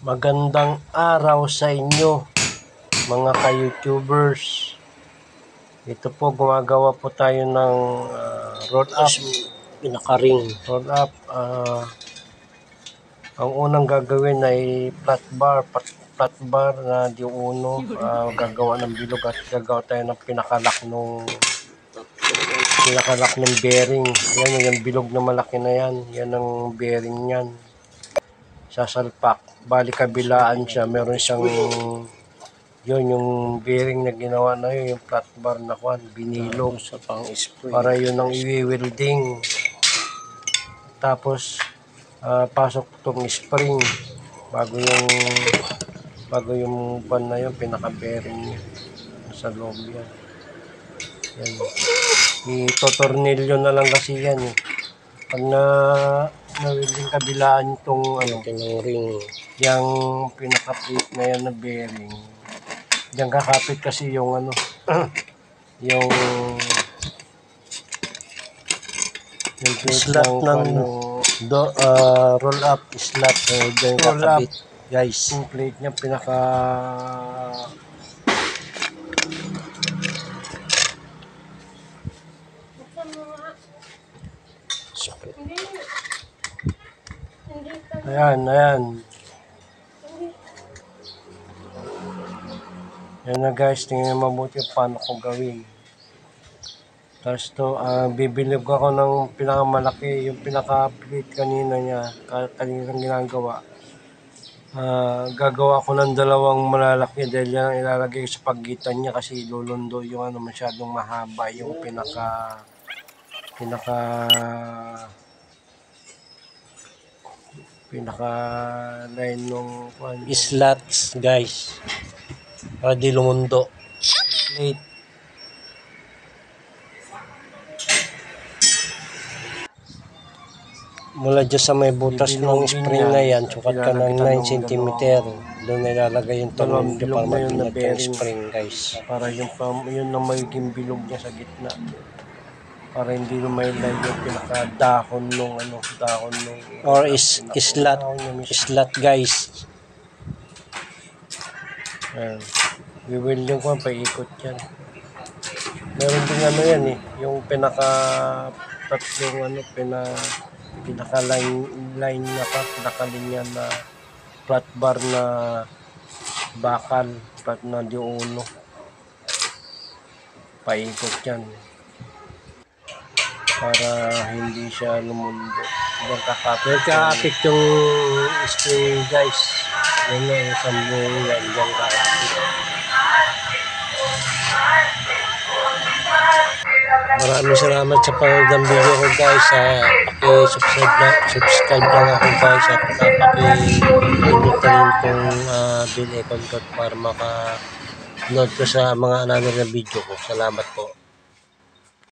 Magandang araw sa inyo mga ka-YouTubers. Ito po, gumagawa po tayo ng roll up, pinaka-ring roll up. Ang unang gagawin ay flat bar na D1. Gagawa ng bilog at gagawa tayo ng pinakalak ng bearing. Yan yung bilog na malaki na yan. Yan ang bearing yan. Sasalpak. Bali kabilaan siya. Meron siyang yun yung bearing na ginawa na yun. Yung flat bar na binilog sa pang-spray. Para yun ang i-welding. Tapos pasok itong spring bago yung pan na yun, pinaka-bearing niya sa loob yan. Yan. Itotornilyo na lang kasi yan eh. Pag na-welding kabilaan itong ring, yung pinaka-plate na yan na bearing, diyan kakapit kasi yung yung slot ng roll up slot, diyan kakapit guys. Yung plate niya pinaka ayan na guys, tingnan mabuti paano ko gawin. Tapos to, bibilog ako ng pinakamalaki, yung pinaka-plate kanina niya, kaninang ginagawa. Gagawa ko ng dalawang malalaki dahil yan ang ilalagay sa pagitan niya kasi lulundo yung masyadong mahaba yung pinaka line ng slots guys, para di lumundo. Plate mula dyan sa may butas ng spring na yan, sukat ka ng 9 cm. Doon ilalagay yung tornilyo para mapinat yung spring guys. Para yun na magiging bilog niya sa gitna. Para hindi na may line yung pinaka-dahon nung or slot guys. Wiwilding ko, paikot yan. Meron din yan eh, yung pinaka-tatlong pinaka-line na pinaka-linya na flat bar na bakal, flat na D1. Paikot yan para hindi siya lumundo. Kakapit yung spring guys. Yan na yung sambong yan, dyan kakapit. Maraming salamat sa panood ng video ko guys. Paki-subscribe lang ako guys at paki-hindot na rin itong bell icon ko para maka-note ko sa mga another na video ko. Salamat po.